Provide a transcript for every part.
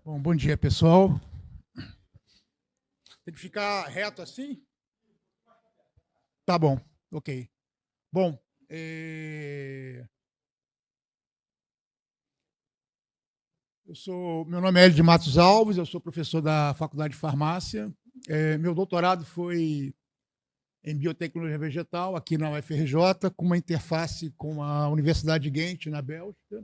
Bom dia, pessoal. Tem que ficar reto assim? Tá bom, ok. Bom, meu nome é Hélio de Matos Alves, eu sou professor da Faculdade de Farmácia. Meu doutorado foi em biotecnologia vegetal, aqui na UFRJ, com uma interface com a Universidade de Ghent, na Bélgica.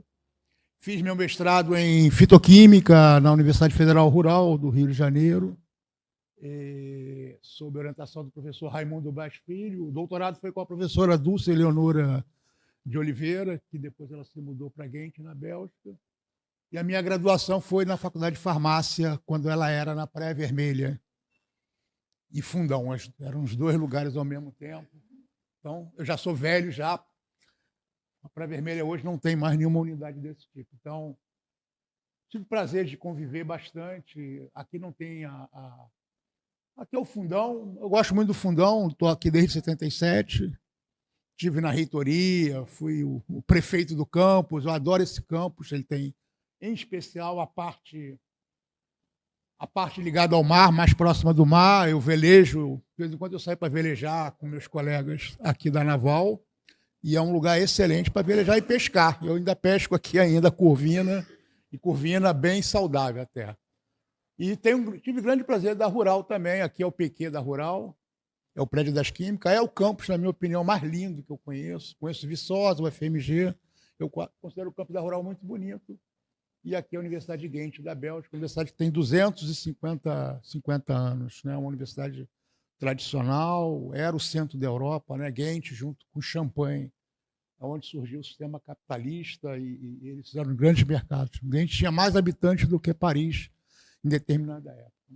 Fiz meu mestrado em fitoquímica na Universidade Federal Rural do Rio de Janeiro, sob orientação do professor Raimundo Bas Filho. O doutorado foi com a professora Dulce Eleonora de Oliveira, que depois ela se mudou para Ghent, na Bélgica. E a minha graduação foi na Faculdade de Farmácia, quando ela era na Praia Vermelha e Fundão. Eram os dois lugares ao mesmo tempo. Então, eu já sou velho, já. A Praia Vermelha hoje não tem mais nenhuma unidade desse tipo. Então, tive o prazer de conviver bastante. Aqui não tem Aqui é o Fundão. Eu gosto muito do Fundão, estou aqui desde 77. Estive na reitoria, fui o prefeito do campus. Eu adoro esse campus. Ele tem, em especial, a parte ligada ao mar, mais próxima do mar. Eu velejo, de vez em quando eu saio para velejar com meus colegas aqui da Naval. E é um lugar excelente para velejar e pescar. Eu ainda pesco aqui ainda curvina, e curvina bem saudável até. E tive grande prazer da Rural também. Aqui é o PQ da Rural, é o prédio das Químicas, é o campus, na minha opinião, mais lindo que eu conheço. Conheço Viçosa, o FMG. Eu considero o campus da Rural muito bonito. E aqui é a Universidade de Ghent, da Bélgica, uma universidade que tem 250 anos, né? Uma universidade tradicional, era o centro da Europa, né? Ghent, junto com Champagne, onde surgiu o sistema capitalista, e eles fizeram grandes mercados. Ghent tinha mais habitantes do que Paris em determinada época.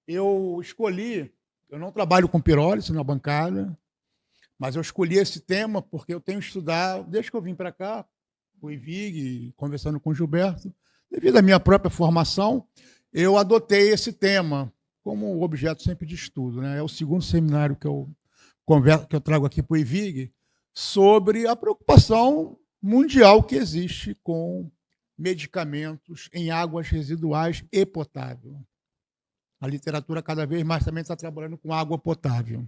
Eu não trabalho com pirólise na bancada, mas eu escolhi esse tema porque eu tenho estudado, desde que eu vim para cá, com o IVIG, conversando com o Gilberto, devido à minha própria formação, eu adotei esse tema como objeto sempre de estudo, né? É o segundo seminário que eu trago aqui para o IVIG sobre a preocupação mundial que existe com medicamentos em águas residuais e potável. A literatura cada vez mais também está trabalhando com água potável.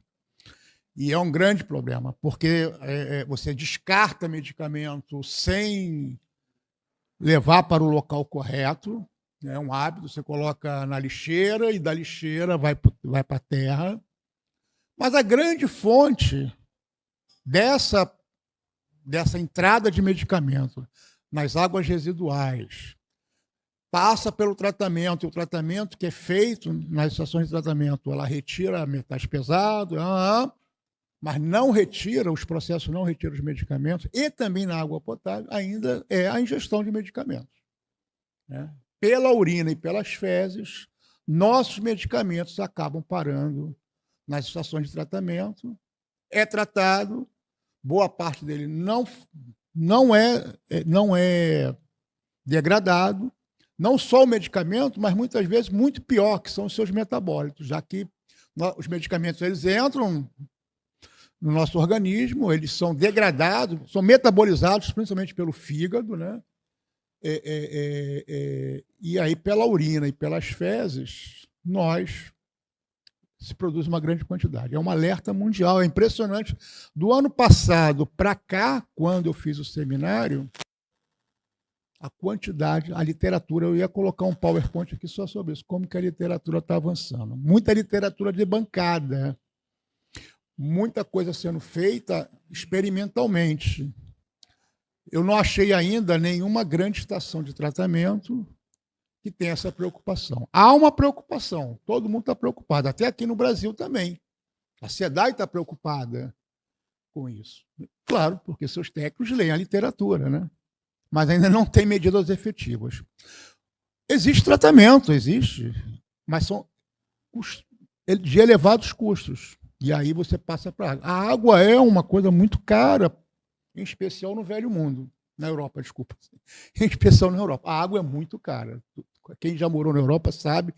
E é um grande problema, porque você descarta medicamento sem levar para o local correto. É um hábito, você coloca na lixeira e da lixeira vai para a terra. Mas a grande fonte dessa entrada de medicamento nas águas residuais passa pelo tratamento, e o tratamento que é feito nas estações de tratamento, ela retira metais pesados, mas não retira, os processos não retiram os medicamentos, e também na água potável ainda é a ingestão de medicamentos, né? Pela urina e pelas fezes, nossos medicamentos acabam parando nas estações de tratamento, é tratado, boa parte dele não é degradado, não só o medicamento, mas muitas vezes muito pior, que são os seus metabólitos, já que os medicamentos eles entram no nosso organismo, eles são degradados, são metabolizados principalmente pelo fígado, né? E aí pela urina e pelas fezes, se produz uma grande quantidade. É um alerta mundial, é impressionante. Do ano passado para cá, quando eu fiz o seminário, a quantidade, a literatura, eu ia colocar um PowerPoint aqui só sobre isso, como que a literatura está avançando. Muita literatura de bancada, muita coisa sendo feita experimentalmente. Eu não achei ainda nenhuma grande estação de tratamento que tenha essa preocupação. Há uma preocupação, todo mundo está preocupado, até aqui no Brasil também. A SEDAI está preocupada com isso. Claro, porque seus técnicos leem a literatura, né? Mas ainda não tem medidas efetivas. Existe tratamento, mas são de elevados custos. E aí você passa para a água. A água é uma coisa muito cara, em especial no Velho Mundo, na Europa, desculpa. Em especial na Europa. A água é muito cara. quem já morou na Europa sabe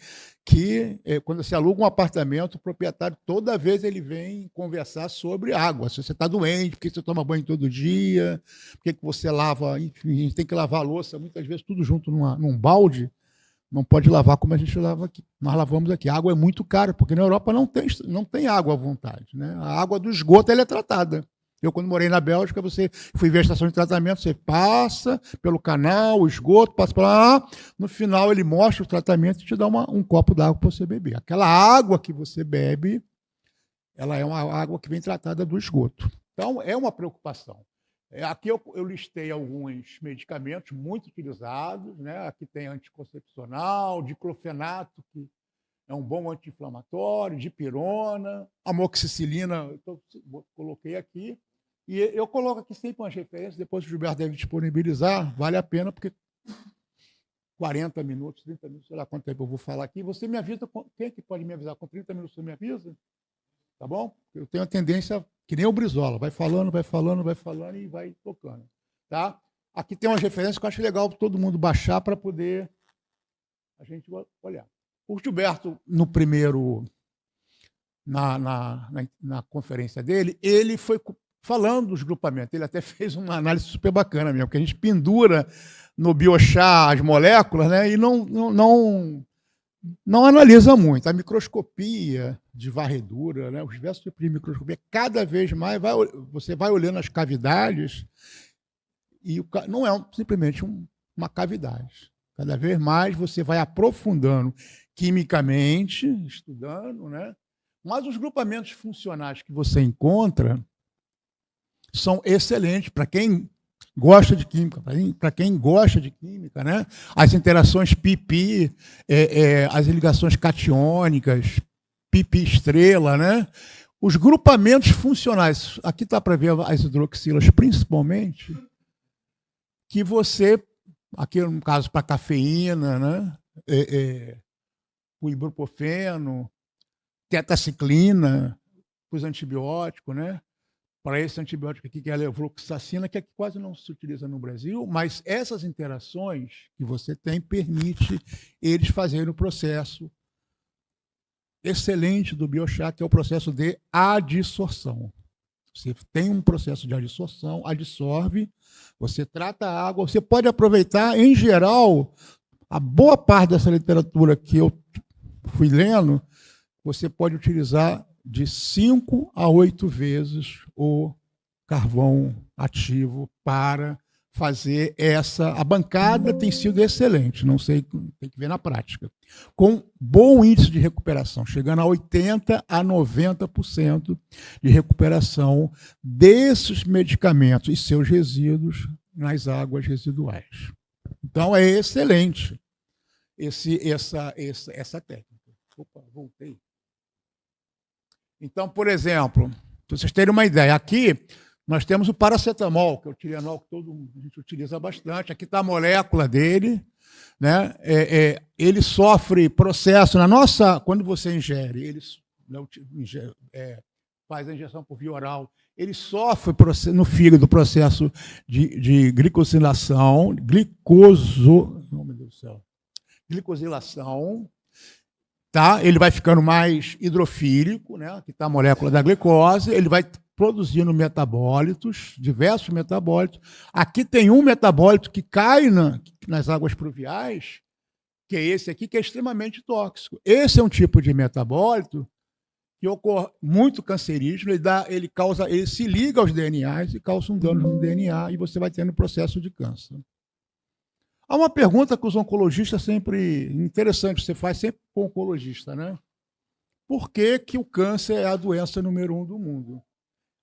que quando você aluga um apartamento, o proprietário, toda vez ele vem conversar sobre água. Se você está doente, por que você toma banho todo dia, por que você lava, enfim, a gente tem que lavar a louça, muitas vezes tudo junto num balde, não pode lavar como a gente lava aqui. Nós lavamos aqui. A água é muito cara, porque na Europa não tem água à vontade. Né? A água do esgoto ela é tratada. Eu, quando morei na Bélgica, fui ver a estação de tratamento, você passa pelo canal, o esgoto, passa por lá, no final ele mostra o tratamento e te dá um copo d'água para você beber. Aquela água que você bebe, ela é uma água que vem tratada do esgoto. Então, é uma preocupação. Aqui eu listei alguns medicamentos muito utilizados, né? Aqui tem anticoncepcional, diclofenato, que é um bom anti-inflamatório, dipirona, amoxicilina, coloquei aqui. E eu coloco aqui sempre umas referências, depois o Gilberto deve disponibilizar, vale a pena, porque 40 minutos, 30 minutos, sei lá quanto tempo eu vou falar aqui. Você me avisa, quem é que pode me avisar? Com 30 minutos você me avisa? Tá bom? Eu tenho a tendência, que nem o Brizola, vai falando e vai tocando. Tá? Aqui tem umas referências que eu acho legal todo mundo baixar para poder a gente olhar. O Gilberto, no primeiro, na conferência dele, ele foi falando dos grupamentos. Ele até fez uma análise super bacana mesmo, porque a gente pendura no biochar as moléculas, né, e não analisa muito. A microscopia de varredura, né, os diversos tipos de microscopia, cada vez mais você vai olhando as cavidades e não é simplesmente uma cavidade. Cada vez mais você vai aprofundando quimicamente, estudando, né? Mas os grupamentos funcionais que você encontra são excelentes para quem gosta de química, né? As interações pi-pi, as ligações catiônicas, pi-pi estrela, né? Os grupamentos funcionais, aqui está para ver as hidroxilas principalmente, que você, aqui no caso para cafeína, né? O ibuprofeno, tetaciclina, os antibióticos, né? Para esse antibiótico aqui, que é a levofloxacina, que aqui quase não se utiliza no Brasil, mas essas interações que você tem permite eles fazerem o processo excelente do biochar, que é o processo de adsorção. Você tem um processo de adsorção, adsorve, você trata a água, você pode aproveitar, em geral, a boa parte dessa literatura que eu fui lendo, você pode utilizar de 5 a 8 vezes o carvão ativo para fazer a bancada tem sido excelente, não sei, tem que ver na prática, com bom índice de recuperação, chegando a 80% a 90% de recuperação desses medicamentos e seus resíduos nas águas residuais. Então, é excelente essa técnica. Opa, voltei. Então, por exemplo, para vocês terem uma ideia, aqui nós temos o paracetamol, que é o Tylenol que a gente utiliza bastante. Aqui está a molécula dele, né? Ele sofre processo quando você ingere, ele faz a injeção por via oral, ele sofre no fígado processo de glicosilação, glicosilação, tá? Ele vai ficando mais hidrofílico, né? Que está a molécula da glicose, ele vai produzindo metabólitos, diversos metabólitos. Aqui tem um metabólito que cai nas águas pluviais, que é esse aqui, que é extremamente tóxico. Esse é um tipo de metabólito que ocorre muito cancerígeno, ele se liga aos DNAs e causa um dano no DNA e você vai tendo um processo de câncer. Há uma pergunta que os oncologistas sempre, interessante, você faz sempre com o oncologista, né? Por que o câncer é a doença número 1 do mundo?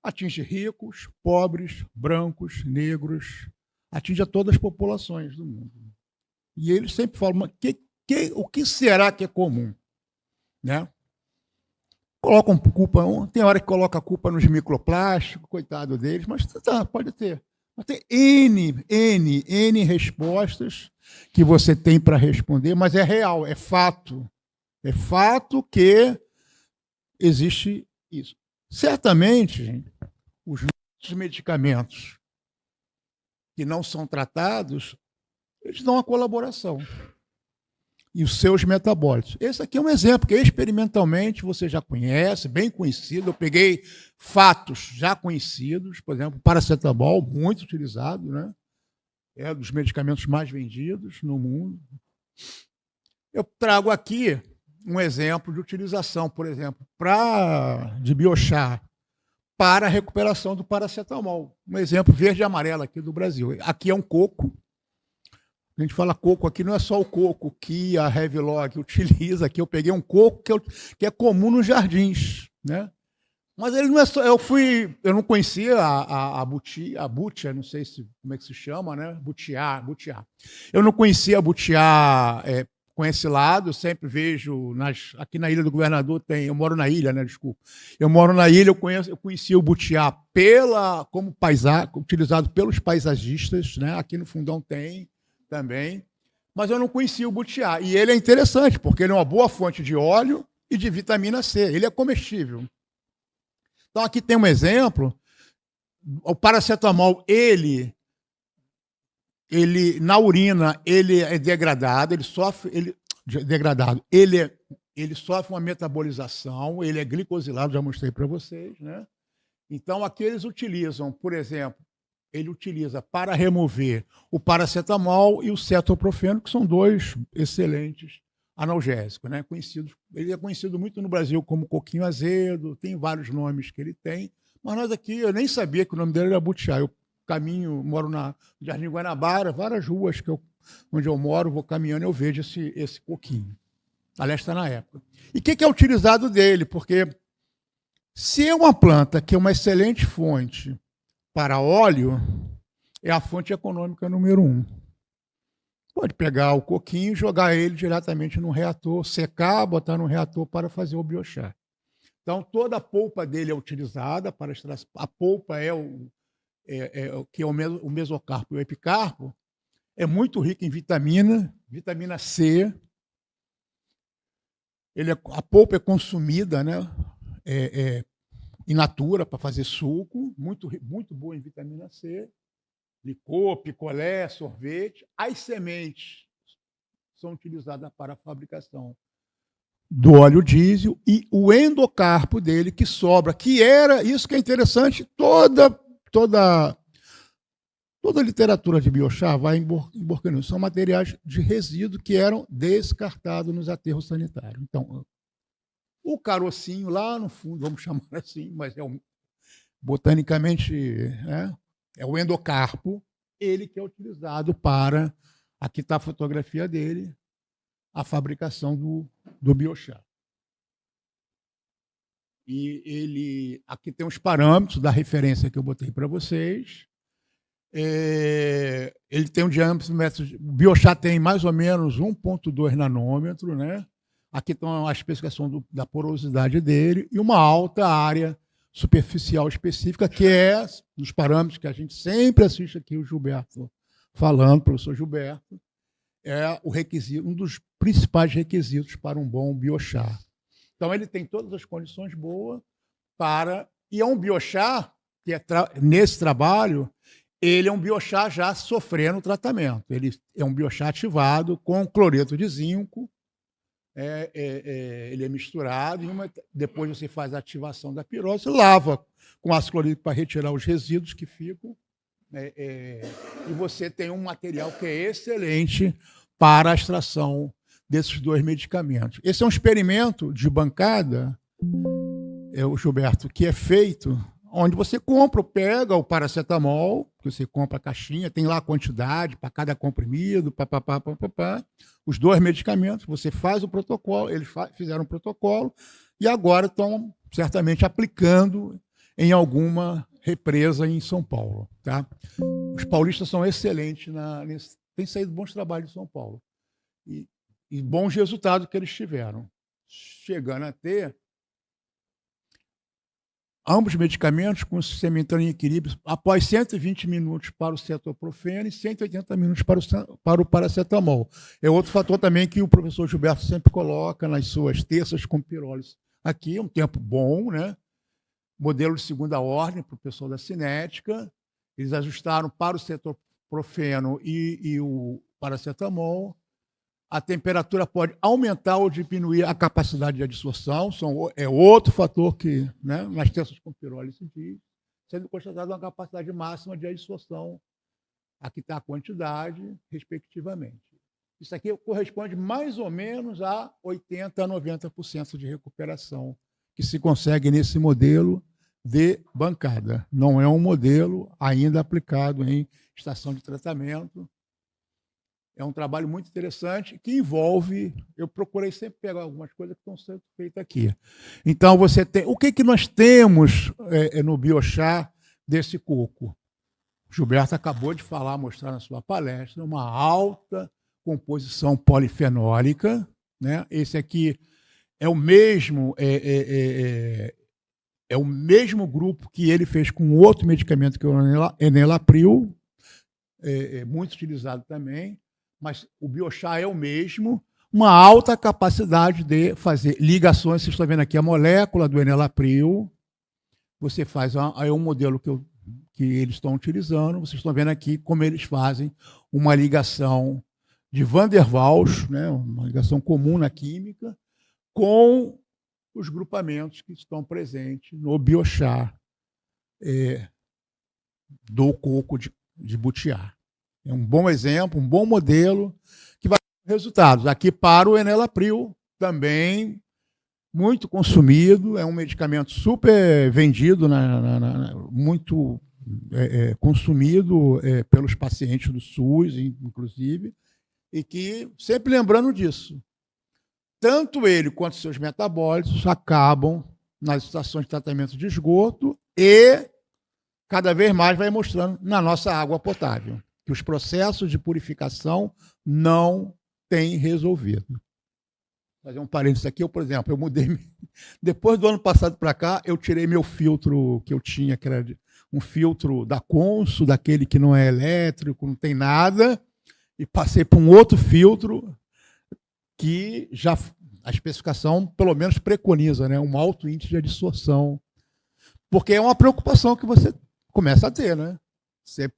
Atinge ricos, pobres, brancos, negros, atinge a todas as populações do mundo. E eles sempre falam, o que será que é comum? Né? Colocam culpa, tem hora que coloca a culpa nos microplásticos, coitado deles, mas pode ter. Mas tem N respostas que você tem para responder, mas é real, é fato. É fato que existe isso. Certamente, gente, os medicamentos que não são tratados, eles dão uma colaboração. e os seus metabólitos. Esse aqui é um exemplo que experimentalmente você já conhece, bem conhecido. Eu peguei fatos já conhecidos, por exemplo, paracetamol, muito utilizado, né? É dos medicamentos mais vendidos no mundo. Eu trago aqui um exemplo de utilização, por exemplo, de biochar para a recuperação do paracetamol. Um exemplo verde e amarelo aqui do Brasil. Aqui é um coco. A gente fala coco aqui, não é só o coco que a Revlog utiliza aqui. Eu peguei um coco que é comum nos jardins, né? Mas ele não é só. Eu não conhecia a butia, não sei como é que se chama, né? Butiá. Eu não conhecia a butiá com esse lado. Eu sempre vejo aqui na Ilha do Governador eu moro na ilha, né? Desculpa. Eu moro na ilha. Eu conhecia o butiá como utilizado pelos paisagistas, né? Aqui no Fundão tem também, mas eu não conhecia o butiá. E ele é interessante, porque ele é uma boa fonte de óleo e de vitamina C. Ele é comestível. Então, aqui tem um exemplo. O paracetamol, ele na urina, ele é degradado, ele sofre uma metabolização, ele é glicosilado, já mostrei para vocês, né? Então, aqui eles utilizam, por exemplo, ele utiliza para remover o paracetamol e o cetoprofeno, que são dois excelentes analgésicos, né? Ele é conhecido muito no Brasil como coquinho azedo, tem vários nomes que ele tem, mas nós aqui, eu nem sabia que o nome dele era butiá. Eu moro no Jardim Guanabara, várias ruas onde eu moro, vou caminhando e eu vejo esse coquinho. Aliás, está na época. E o que é utilizado dele? Porque se é uma planta que é uma excelente fonte para óleo, é a fonte econômica número 1. Pode pegar o coquinho e jogar ele diretamente no reator, secar, botar no reator para fazer o biochar. Então, toda a polpa dele é utilizada para extrair. A polpa que é o mesocarpo e o epicarpo, é muito rica em vitamina C. A polpa é consumida, né? In natura, para fazer suco, muito boa em vitamina C, licor, picolé, sorvete. As sementes são utilizadas para a fabricação do óleo diesel e o endocarpo dele que sobra, que era, isso que é interessante, toda a literatura de biochar vai emborcando. São materiais de resíduo que eram descartados nos aterros sanitários. Então, o carocinho lá no fundo, vamos chamar assim, mas botanicamente é o endocarpo, ele que é utilizado para, aqui está a fotografia dele, a fabricação do biochar. E aqui tem os parâmetros da referência que eu botei para vocês. Ele tem um diâmetro, o biochar tem mais ou menos 1,2 nanômetro, né? Aqui estão a especificação da porosidade dele e uma alta área superficial específica, que é dos parâmetros que a gente sempre assiste aqui o Gilberto falando, o professor Gilberto, é o requisito, um dos principais requisitos para um bom biochar. Então, ele tem todas as condições boas e é um biochar que nesse trabalho, ele é um biochar já sofrendo tratamento. Ele é um biochar ativado com cloreto de zinco, ele é misturado, depois você faz a ativação da pirose, lava com ácido clorídrico para retirar os resíduos que ficam, e você tem um material que é excelente para a extração desses dois medicamentos. Esse é um experimento de bancada, o Gilberto, que é feito onde você pega o paracetamol, que você compra a caixinha, tem lá a quantidade para cada comprimido, os dois medicamentos, você faz o protocolo, eles fizeram o protocolo e agora estão certamente aplicando em alguma represa em São Paulo. Tá? Os paulistas são excelentes, tem saído bons trabalhos em São Paulo e bons resultados que eles tiveram, chegando a ter ambos medicamentos com o sistema entrando em equilíbrio após 120 minutos para o cetoprofeno e 180 minutos para o paracetamol. É outro fator também que o professor Gilberto sempre coloca nas suas terças com pirólise. Aqui é um tempo bom, né? Modelo de segunda ordem para o pessoal da cinética. Eles ajustaram para o cetoprofeno e o paracetamol. a temperatura pode aumentar ou diminuir a capacidade de adsorção, é outro fator que, né, nas tensas com pirólise diz, sendo constatada uma capacidade máxima de adsorção. Aqui está a quantidade, respectivamente. Isso aqui corresponde mais ou menos a 80% a 90% de recuperação que se consegue nesse modelo de bancada. Não é um modelo ainda aplicado em estação de tratamento. É um trabalho muito interessante que envolve... Eu procurei sempre pegar algumas coisas que estão sendo feitas aqui. Então, você tem... O que nós temos no biochar desse coco? O Gilberto acabou de falar, mostrar na sua palestra, uma alta composição polifenólica, né? Esse aqui é o mesmo é o mesmo grupo que ele fez com outro medicamento, que é o enalapril, muito utilizado também, mas o biochar é o mesmo, uma alta capacidade de fazer ligações. Vocês estão vendo aqui a molécula do enalapril, você faz aí um modelo que eles estão utilizando, vocês estão vendo aqui como eles fazem uma ligação de Van der Waals, né, uma ligação comum na química, com os grupamentos que estão presentes no biochar do coco de butiá. É um bom exemplo, um bom modelo que vai dar resultados. Aqui para o enalapril, também muito consumido, é um medicamento super vendido, muito consumido pelos pacientes do SUS, inclusive, e que, sempre lembrando disso, tanto ele quanto seus metabólitos acabam nas estações de tratamento de esgoto e cada vez mais vai mostrando na nossa água potável que os processos de purificação não têm resolvido. Vou fazer um parênteses aqui, por exemplo, eu mudei, depois do ano passado para cá, eu tirei meu filtro que eu tinha, que era um filtro da Consul, daquele que não é elétrico, não tem nada, e passei para um outro filtro que já a especificação, pelo menos, preconiza, né, um alto índice de adsorção, porque é uma preocupação que você começa a ter, né? Você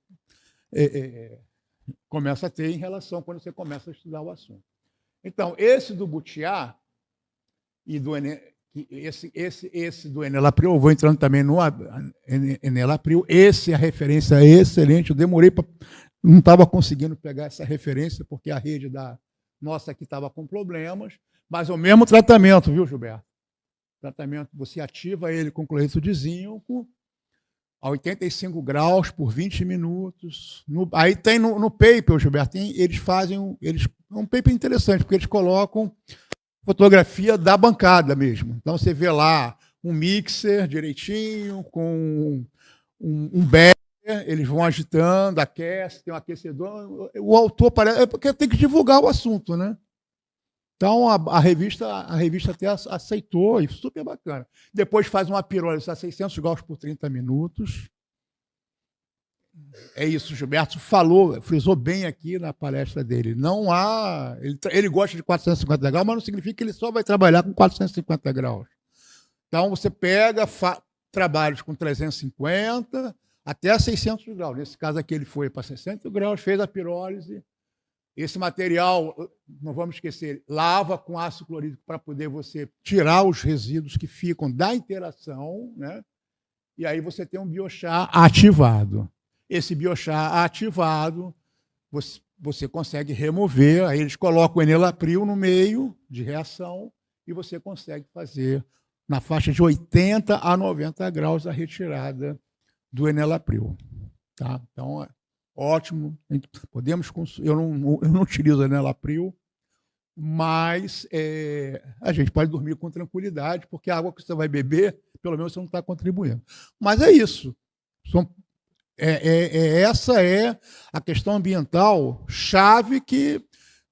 começa a ter em relação quando você começa a estudar o assunto. Então, esse do butiá e do esse do enalapril, eu vou entrando também no enalapril, esse é a referência excelente, eu demorei para... Não estava conseguindo pegar essa referência, porque a rede da nossa aqui estava com problemas, mas é o mesmo tratamento, viu, Gilberto? Tratamento, você ativa ele com cloreto de zinco a 85 graus por 20 minutos. Aí tem no paper, Gilberto, eles fazem um paper interessante, porque eles colocam fotografia da bancada mesmo. Então, você vê lá um mixer direitinho, com um becker, eles vão agitando, aquece, tem um aquecedor. O autor parece... É porque tem que divulgar o assunto, né? Então, a revista até aceitou, e super bacana. Depois faz uma pirólise a 600 graus por 30 minutos. É isso, Gilberto falou, frisou bem aqui na palestra dele. Não há... Ele gosta de 450 graus, mas não significa que ele só vai trabalhar com 450 graus. Então, você pega trabalhos com 350 até 600 graus. Nesse caso aqui, ele foi para 60 graus, fez a pirólise. Esse material, não vamos esquecer, lava com ácido clorídrico para poder você tirar os resíduos que ficam da interação, né? E aí você tem um biochar ativado. Esse biochar ativado, você consegue remover, aí eles colocam o enalapril no meio de reação e você consegue fazer na faixa de 80 a 90 graus a retirada do enalapril. Tá? Então, ótimo. Podemos eu não utilizo enalapril, mas a gente pode dormir com tranquilidade, porque a água que você vai beber, pelo menos você não está contribuindo. Mas é isso. Essa é a questão ambiental chave que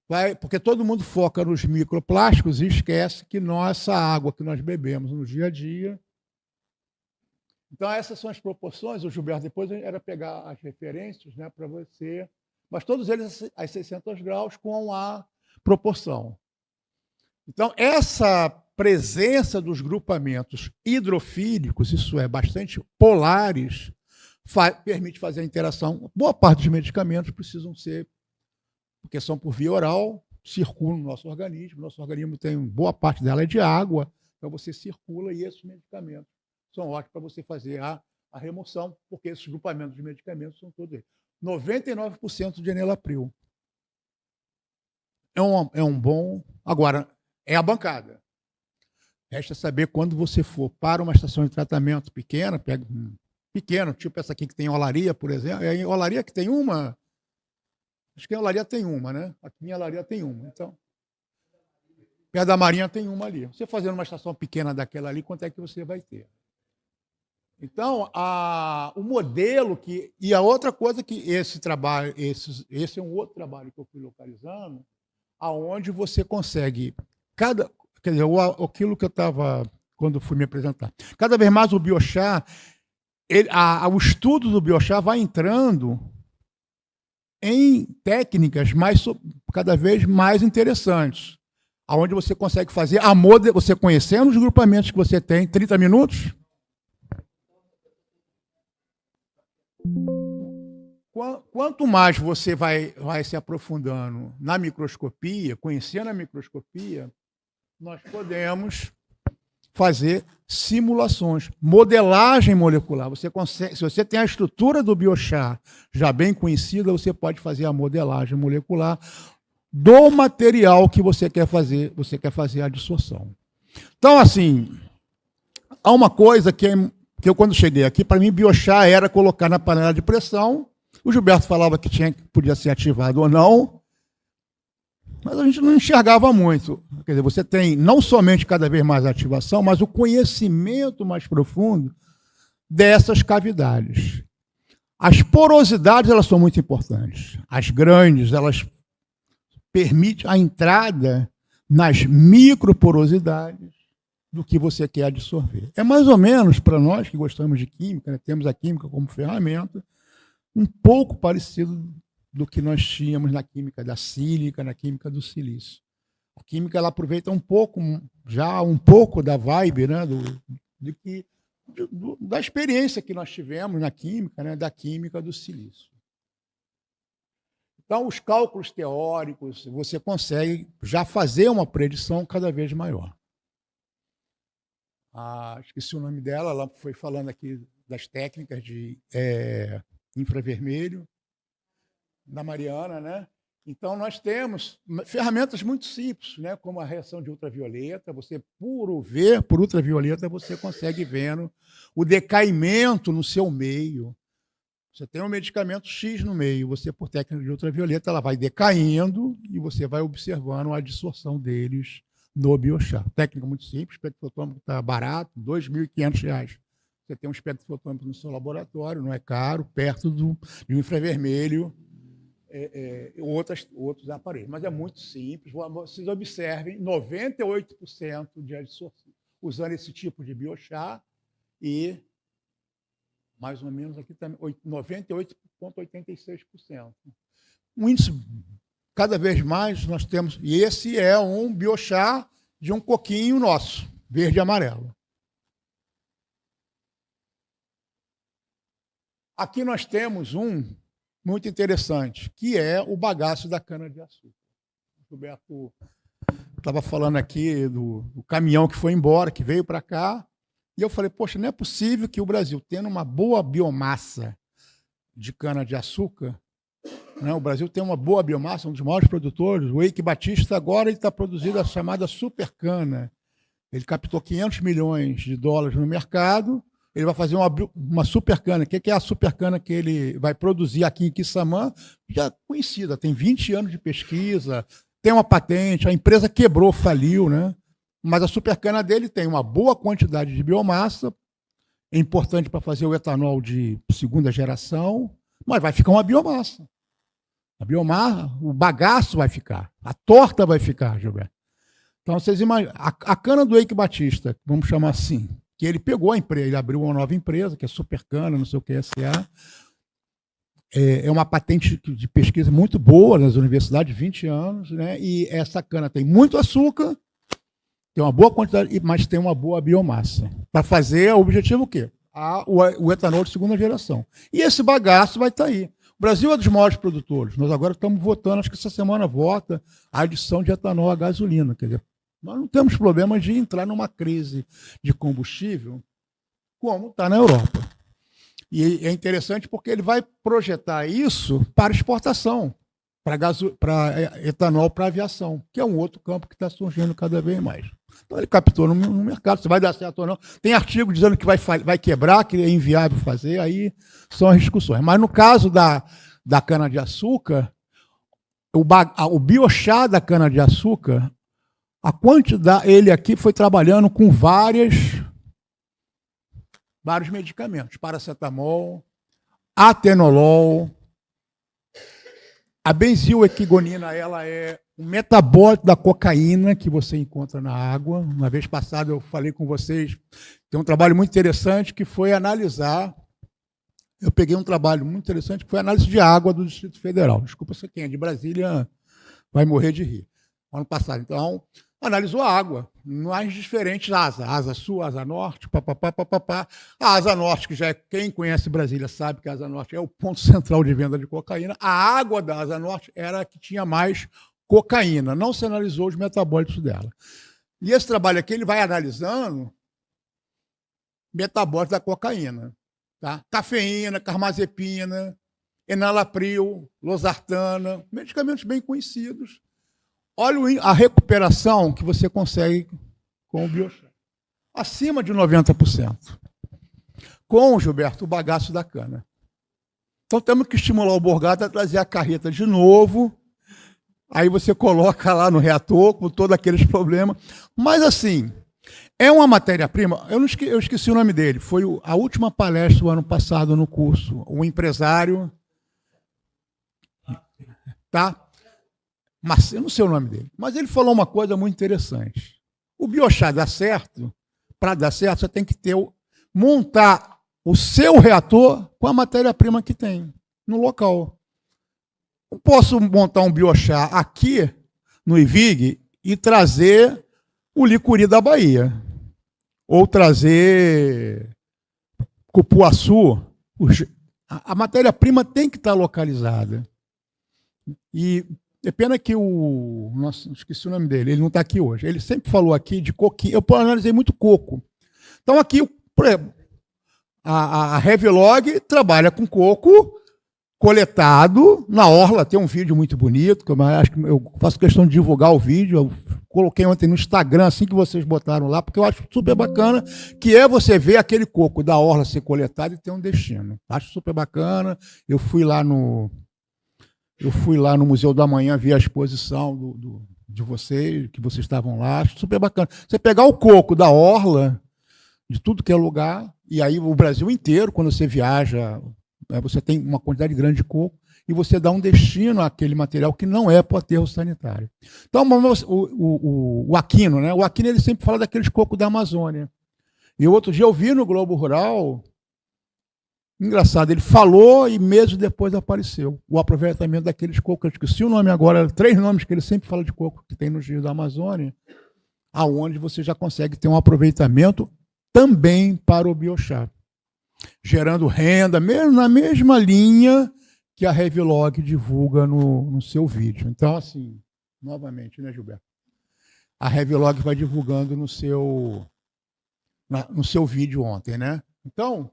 vai... Porque todo mundo foca nos microplásticos e esquece que nossa água que nós bebemos no dia a dia... Então, essas são as proporções. O Gilberto, depois era pegar as referências, né, para você... Mas todos eles a 600 graus com a proporção. Então, essa presença dos grupamentos hidrofílicos, isso é, bastante polares, permite fazer a interação. Boa parte dos medicamentos precisam ser, porque são por via oral, circulam no nosso organismo. Nosso organismo tem boa parte dela é de água, então você circula e esses medicamentos são ótimos para você fazer a remoção, porque esses grupamentos de medicamentos são todos eles. 99% de enalapril. É um bom... Agora, é a bancada. Resta saber quando você for para uma estação de tratamento pequena, pega pequeno, tipo essa aqui que tem olaria, por exemplo. É em olaria que tem uma? Acho que em olaria tem uma, né? Aqui em olaria tem uma. Então, perto da Marinha tem uma ali. Você fazendo uma estação pequena daquela ali, quanto é que você vai ter? Então, o modelo que... E a outra coisa que esse trabalho, esse é um outro trabalho que eu fui localizando, aonde você consegue... Quer dizer, aquilo que eu estava... Quando fui me apresentar. Cada vez mais o biochar... o estudo do biochar vai entrando em técnicas cada vez mais interessantes, aonde você consegue fazer você conhecendo os grupamentos que você tem, 30 minutos. Quanto mais você vai se aprofundando na microscopia, conhecendo a microscopia, nós podemos fazer simulações, modelagem molecular. Você consegue, se você tem a estrutura do biochar já bem conhecida, você pode fazer a modelagem molecular do material que você quer fazer a dissorção. Então, assim, há uma coisa que eu, quando cheguei aqui, para mim, biochar era colocar na panela de pressão. O Gilberto falava que podia ser ativado ou não, mas a gente não enxergava muito. Quer dizer, você tem não somente cada vez mais ativação, mas o conhecimento mais profundo dessas cavidades. As porosidades, elas são muito importantes. As grandes, elas permitem a entrada nas microporosidades do que você quer absorver. É mais ou menos, para nós que gostamos de química, né, temos a química como ferramenta, um pouco parecido do que nós tínhamos na química da sílica, na química do silício. A química ela aproveita um pouco da vibe, né, da experiência que nós tivemos na química, né, da química do silício. Então, os cálculos teóricos, você consegue já fazer uma predição cada vez maior. Esqueci o nome dela, ela foi falando aqui das técnicas de infravermelho, da Mariana, né? Então, nós temos ferramentas muito simples, né? Como a reação de ultravioleta. Você, por ultravioleta, você consegue vendo o decaimento no seu meio. Você tem um medicamento X no meio, você, por técnica de ultravioleta, ela vai decaindo e você vai observando a dissorção deles no biochar. Técnica muito simples, espectrofotômetro está barato, R$ 2.500. Você tem um espectrofotômetro no seu laboratório, não é caro, perto de um infravermelho, outros aparelhos. Mas é muito simples. Vocês observem, 98% de adsorção usando esse tipo de biochar e, mais ou menos aqui também, 98,86%. Um índice, cada vez mais nós temos... E esse é um biochar de um coquinho nosso, verde e amarelo. Aqui nós temos um muito interessante, que é o bagaço da cana-de-açúcar. O Gilberto estava falando aqui do caminhão que foi embora, que veio para cá, e eu falei, poxa, não é possível que o Brasil, tendo uma boa biomassa de cana-de-açúcar, né, o Brasil tem uma boa biomassa, um dos maiores produtores, o Eike Batista agora está produzindo a chamada supercana. Ele captou 500 milhões de dólares no mercado, ele vai fazer uma supercana. O que é a supercana que ele vai produzir aqui em Quissamã? Já conhecida, tem 20 anos de pesquisa, tem uma patente, a empresa quebrou, faliu, né? Mas a supercana dele tem uma boa quantidade de biomassa, é importante para fazer o etanol de segunda geração, mas vai ficar uma biomassa. A biomassa, o bagaço vai ficar, a torta vai ficar, Gilberto. Então, vocês imaginam, a cana do Eike Batista, vamos chamar assim, que ele pegou a empresa, ele abriu uma nova empresa, que é Supercana, não sei o que, SA. É uma patente de pesquisa muito boa nas universidades, 20 anos, né? E essa cana tem muito açúcar, tem uma boa quantidade, mas tem uma boa biomassa. Para fazer o objetivo o quê? O etanol de segunda geração. E esse bagaço vai estar aí. O Brasil é dos maiores produtores. Nós agora estamos votando, acho que essa semana vota a adição de etanol à gasolina. Quer dizer, nós não temos problema de entrar numa crise de combustível como está na Europa. E é interessante porque ele vai projetar isso para exportação, para etanol para aviação, que é um outro campo que está surgindo cada vez mais. Então ele captou no mercado, se vai dar certo ou não. Tem artigo dizendo que vai quebrar, que é inviável fazer, aí são as discussões. Mas no caso da cana-de-açúcar, o biochá da cana-de-açúcar, a quantidade, ele aqui foi trabalhando com vários medicamentos, paracetamol, atenolol. A benziloequigonina, ela é um metabólito da cocaína que você encontra na água. Uma vez passada eu falei com vocês, tem um trabalho muito interessante que foi analisar, eu peguei um trabalho muito interessante que foi análise de água do Distrito Federal. Desculpa se quem é de Brasília vai morrer de rir. Ano passado, então, analisou a água, nas diferentes asas, asa sul, asa norte, papapá. A asa norte, que já é quem conhece Brasília sabe que a asa norte é o ponto central de venda de cocaína, a água da asa norte era a que tinha mais cocaína, não se analisou os metabólitos dela. E esse trabalho aqui, ele vai analisando metabólitos da cocaína, tá? Cafeína, carbamazepina, enalapril, losartana, medicamentos bem conhecidos. Olha a recuperação que você consegue com o biochá. Acima de 90%. Com, Gilberto, o bagaço da cana. Então temos que estimular o Borgata a trazer a carreta de novo. Aí você coloca lá no reator com todos aqueles problemas. Mas assim, é uma matéria-prima. Eu esqueci o nome dele. Foi a última palestra do ano passado no curso. O empresário. Tá? Mas eu não sei o nome dele, mas ele falou uma coisa muito interessante. O biochá dá certo, para dar certo, você tem que montar o seu reator com a matéria-prima que tem no local. Eu posso montar um biochá aqui no IVIG e trazer o licuri da Bahia, ou trazer cupuaçu. A matéria-prima tem que estar localizada. E é pena que nossa, esqueci o nome dele, ele não está aqui hoje. Ele sempre falou aqui de coquinho. Eu analisei muito coco. Então, aqui, por exemplo, a Revlog trabalha com coco coletado na orla. Tem um vídeo muito bonito, que eu faço questão de divulgar o vídeo. Eu coloquei ontem no Instagram, assim que vocês botaram lá, porque eu acho super bacana, que é você ver aquele coco da orla ser coletado e ter um destino. Acho super bacana. Eu fui lá no Museu da Manhã, vi a exposição de vocês, que vocês estavam lá, acho super bacana. Você pegar o coco da orla, de tudo que é lugar, e aí o Brasil inteiro, quando você viaja, você tem uma quantidade grande de coco, e você dá um destino àquele material que não é para o aterro sanitário. Então, o Aquino, né? O Aquino, ele sempre fala daqueles cocos da Amazônia. E outro dia eu vi no Globo Rural. Engraçado, ele falou e meses depois apareceu o aproveitamento daqueles cocos. Eu esqueci o nome agora, 3 nomes que ele sempre fala de coco que tem nos rios da Amazônia, aonde você já consegue ter um aproveitamento também para o biochá, gerando renda, mesmo na mesma linha que a Revlog divulga no seu vídeo. Então, assim, novamente, né, Gilberto? A Revlog vai divulgando no seu vídeo ontem, né? Então,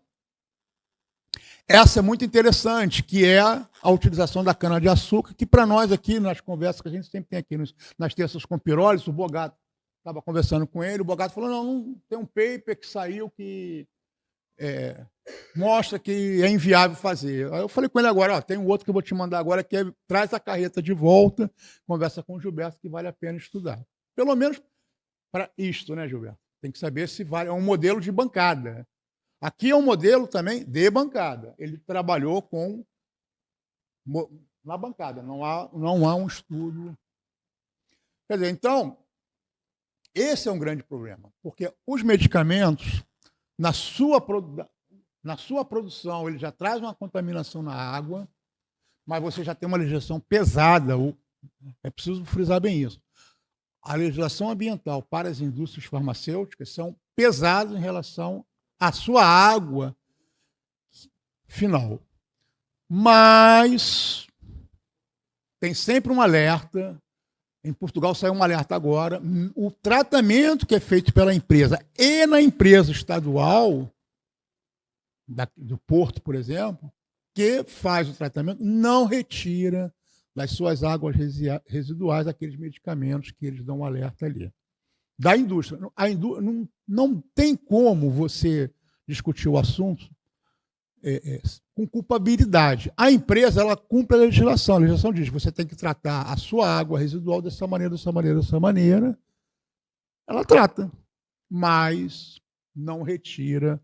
essa é muito interessante, que é a utilização da cana-de-açúcar, que para nós aqui, nas conversas que a gente sempre tem aqui nas terças com Pirolis, o Bogato estava conversando com ele, o Bogato falou, não, tem um paper que saiu que mostra que é inviável fazer. Aí eu falei com ele agora, tem um outro que eu vou te mandar agora, que traz a carreta de volta, conversa com o Gilberto, que vale a pena estudar. Pelo menos para isto, né, Gilberto? Tem que saber se vale, é um modelo de bancada. Aqui é um modelo também de bancada. Ele trabalhou na bancada, não há um estudo. Quer dizer, então, esse é um grande problema, porque os medicamentos, na sua produção, ele já traz uma contaminação na água, mas você já tem uma legislação pesada. É preciso frisar bem isso. A legislação ambiental para as indústrias farmacêuticas são pesadas em relação à sua água final. Mas tem sempre um alerta. Em Portugal saiu um alerta agora. O tratamento que é feito pela empresa e na empresa estadual, do Porto, por exemplo, que faz o tratamento, não retira das suas águas residuais aqueles medicamentos que eles dão um alerta ali. Da indústria. Não tem como você discutir o assunto com culpabilidade. A empresa, ela cumpre a legislação. A legislação diz que você tem que tratar a sua água residual dessa maneira, dessa maneira, dessa maneira. Ela trata, mas não retira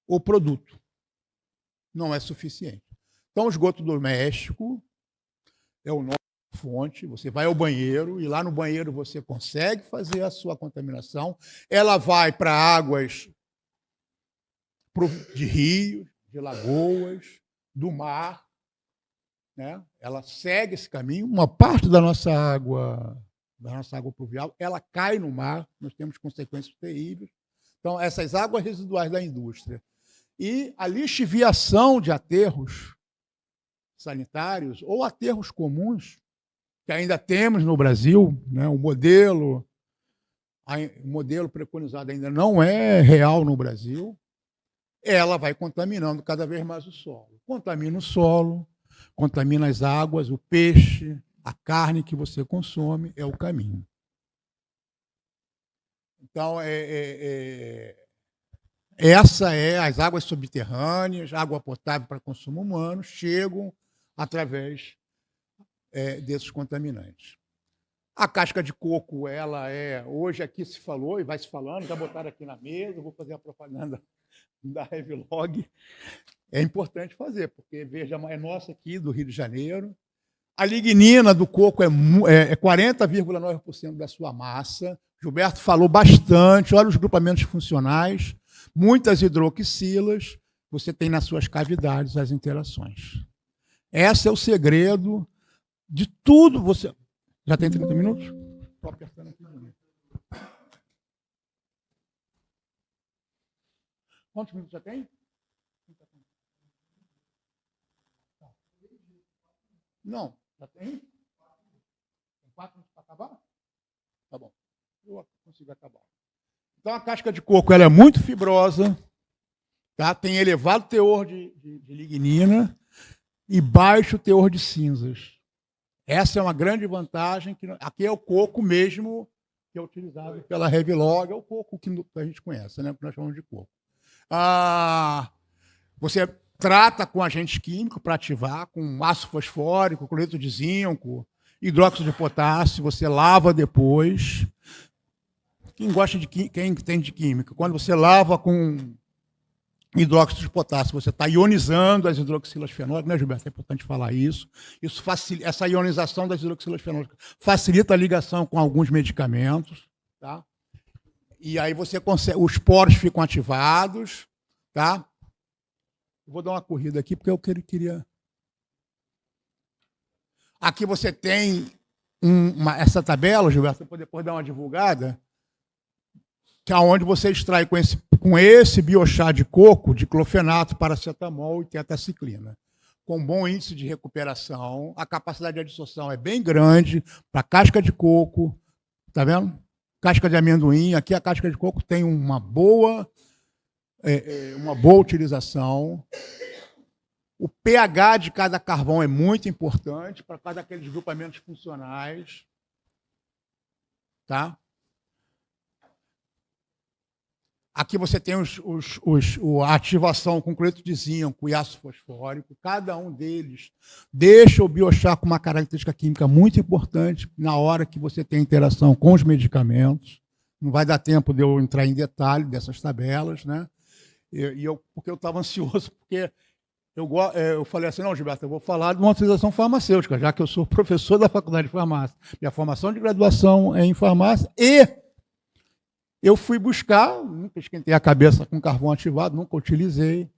o produto. Não é suficiente. Então, o esgoto doméstico é o nosso fonte. Você vai ao banheiro e lá no banheiro você consegue fazer a sua contaminação. Ela vai para águas de rios, de lagoas, do mar, né? Ela segue esse caminho. Uma parte da nossa água pluvial, ela cai no mar. Nós temos consequências terríveis. Então, essas águas residuais da indústria e a lixiviação de aterros sanitários ou aterros comuns que ainda temos no Brasil, né? O modelo preconizado ainda não é real no Brasil. Ela vai contaminando cada vez mais o solo. Contamina o solo, contamina as águas, o peixe, a carne que você consome, é o caminho. Então, as águas subterrâneas, água potável para consumo humano, chegam através desses contaminantes. A casca de coco, hoje aqui se falou e vai se falando, já botaram aqui na mesa, vou fazer a propaganda da Revlog. É importante fazer, porque veja, é nossa aqui do Rio de Janeiro. A lignina do coco é 40,9% da sua massa. Gilberto falou bastante, olha os grupamentos funcionais, muitas hidroxilas, você tem nas suas cavidades as interações. Esse é o segredo de tudo. Você já tem 30 minutos? Estou apertando aqui. Quantos minutos já tem? Não, já tem? Tem 4 minutos para acabar? Tá bom, eu consigo acabar. Então, a casca de coco ela é muito fibrosa, tá? Tem elevado teor de lignina e baixo teor de cinzas. Essa é uma grande vantagem. Aqui é o coco mesmo que é utilizado pela Revlog, é o coco que a gente conhece, né? Que nós chamamos de coco. Você trata com agente químico para ativar, com ácido fosfórico, cloreto de zinco, hidróxido de potássio, você lava depois. Quem entende de química, quando você lava com hidróxido de potássio, você está ionizando as hidroxilas fenólicas, né, Gilberto? É importante falar isso. Essa ionização das hidroxilas fenólicas facilita a ligação com alguns medicamentos, tá? E aí você consegue, os poros ficam ativados, tá? Vou dar uma corrida aqui porque eu queria. Aqui você tem essa tabela, Gilberto, para depois dar uma divulgada, que é onde você extrai com esse biochá de coco, diclofenato, paracetamol e tetaciclina. Com bom índice de recuperação, a capacidade de absorção é bem grande para casca de coco, tá vendo? Casca de amendoim, aqui a casca de coco tem uma boa utilização. O pH de cada carvão é muito importante para cada aqueles grupamentos funcionais. Tá? Aqui você tem a ativação com cloreto de zinco e ácido fosfórico. Cada um deles deixa o biochar com uma característica química muito importante na hora que você tem interação com os medicamentos. Não vai dar tempo de eu entrar em detalhe dessas tabelas, né? Porque eu estava ansioso, porque eu falei assim, não, Gilberto, eu vou falar de uma utilização farmacêutica, já que eu sou professor da Faculdade de Farmácia. Minha formação de graduação é em farmácia e eu fui buscar, nunca esquentei a cabeça com carvão ativado, nunca utilizei,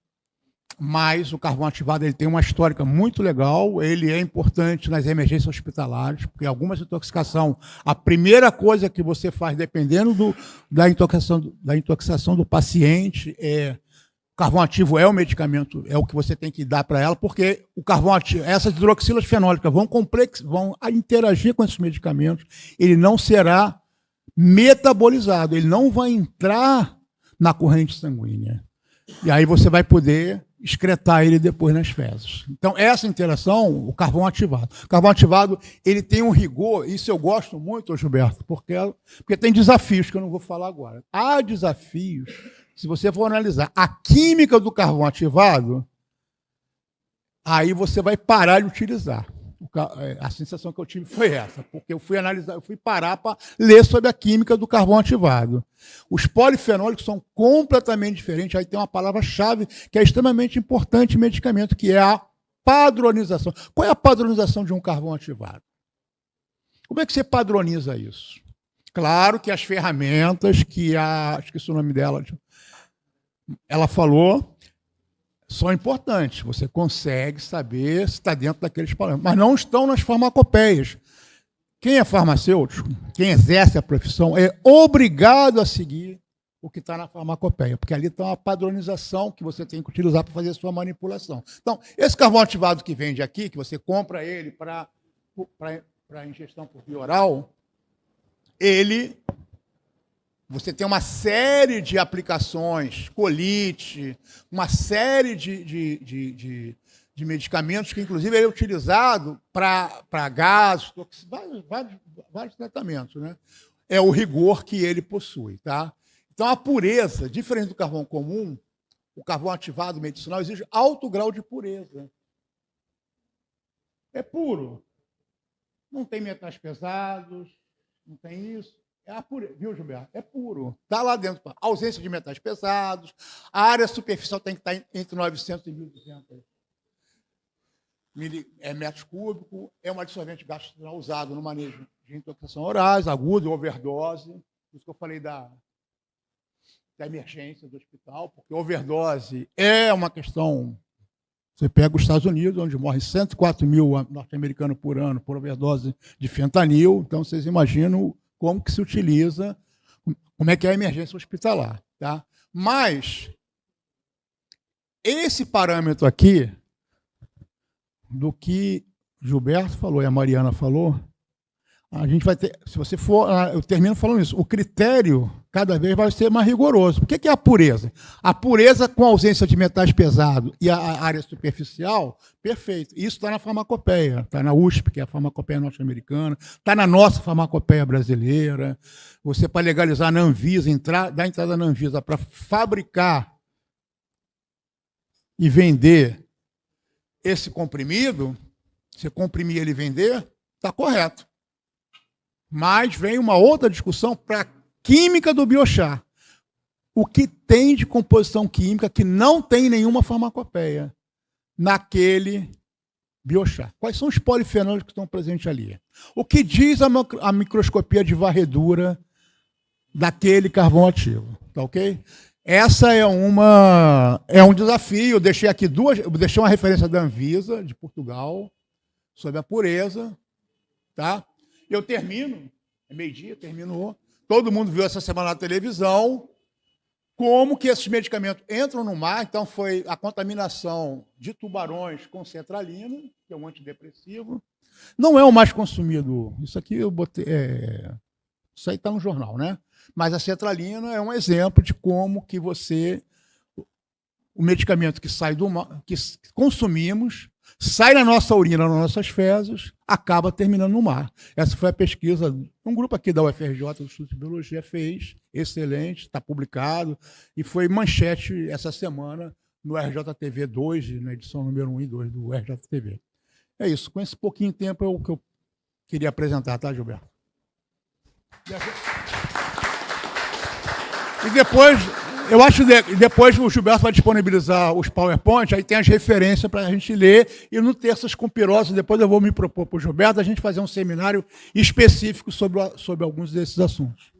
mas o carvão ativado ele tem uma histórica muito legal, ele é importante nas emergências hospitalares, porque alguma intoxicação, a primeira coisa que você faz, dependendo da intoxicação do paciente, é carvão ativo é o medicamento, é o que você tem que dar para ela, porque o carvão ativo, essas hidroxilas fenólicas vão interagir com esses medicamentos, ele não será metabolizado, ele não vai entrar na corrente sanguínea. E aí você vai poder excretar ele depois nas fezes. Então, essa interação, o carvão ativado. O carvão ativado, ele tem um rigor, isso eu gosto muito, Gilberto, porque tem desafios que eu não vou falar agora. Há desafios, se você for analisar a química do carvão ativado, aí você vai parar de utilizar. A sensação que eu tive foi essa, porque eu fui analisar, eu fui parar para ler sobre a química do carvão ativado. Os polifenólicos são completamente diferentes. Aí tem uma palavra-chave que é extremamente importante em medicamento, que é a padronização. Qual é a padronização de um carvão ativado? Como é que você padroniza isso? Claro que as ferramentas que esqueci o nome dela, ela falou, são importantes. Você consegue saber se está dentro daqueles parâmetros, mas não estão nas farmacopeias. Quem é farmacêutico, quem exerce a profissão, é obrigado a seguir o que está na farmacopeia, porque ali está uma padronização que você tem que utilizar para fazer a sua manipulação. Então, esse carvão ativado que vende aqui, que você compra ele para ingestão por via oral, você tem uma série de aplicações, colite, uma série de medicamentos que, inclusive, ele é utilizado para gases, vários tratamentos, né? É o rigor que ele possui, tá? Então, a pureza, diferente do carvão comum, o carvão ativado medicinal exige alto grau de pureza. É puro. Não tem metais pesados, não tem isso. É a pureza, viu, Gilberto? É puro. Está lá dentro. Ausência de metais pesados. A área superficial tem que estar entre 900 e 1.200 metros cúbicos. É um adsorvente gastrointestinal usado no manejo de intoxicação orais, aguda, overdose. Por isso que eu falei da emergência do hospital, porque overdose é uma questão. Você pega os Estados Unidos, onde morrem 104 mil norte-americanos por ano por overdose de fentanil. Então, vocês imaginam como que se utiliza, como é que é a emergência hospitalar. Tá? Mas, esse parâmetro aqui, do que Gilberto falou e a Mariana falou, a gente vai ter, se você for, eu termino falando isso, o critério cada vez vai ser mais rigoroso. O que é a pureza? A pureza com ausência de metais pesados e a área superficial, perfeito. Isso está na farmacopeia, está na USP, que é a farmacopeia norte-americana, está na nossa farmacopeia brasileira. Você, para legalizar na Anvisa, dar entrada na Anvisa para fabricar e vender esse comprimido, você comprimir ele e vender, está correto. Mas vem uma outra discussão para a química do biochar. O que tem de composição química que não tem nenhuma farmacopeia naquele biochar? Quais são os polifenólicos que estão presentes ali? O que diz a microscopia de varredura daquele carvão ativo? Tá ok? Essa é um desafio. Eu deixei aqui uma referência da Anvisa, de Portugal, sobre a pureza. Tá? Eu termino, é meio-dia, terminou. Todo mundo viu essa semana na televisão como que esses medicamentos entram no mar. Então, foi a contaminação de tubarões com cetralina, que é um antidepressivo. Não é o mais consumido. Isso aqui eu botei. Isso aí está no jornal, né? Mas a cetralina é um exemplo de como que o medicamento que sai do mar, que consumimos, sai na nossa urina, nas nossas fezes, acaba terminando no mar. Essa foi a pesquisa, um grupo aqui da UFRJ, do Instituto de Biologia, fez, excelente, está publicado, e foi manchete essa semana no RJTV 2, na edição número 1 e 2 do RJTV. É isso, com esse pouquinho de tempo é o que eu queria apresentar, tá, Gilberto? E depois, eu acho que depois o Gilberto vai disponibilizar os PowerPoint, aí tem as referências para a gente ler, e no Terças com Pirose, depois eu vou me propor para o Gilberto a gente fazer um seminário específico sobre alguns desses assuntos.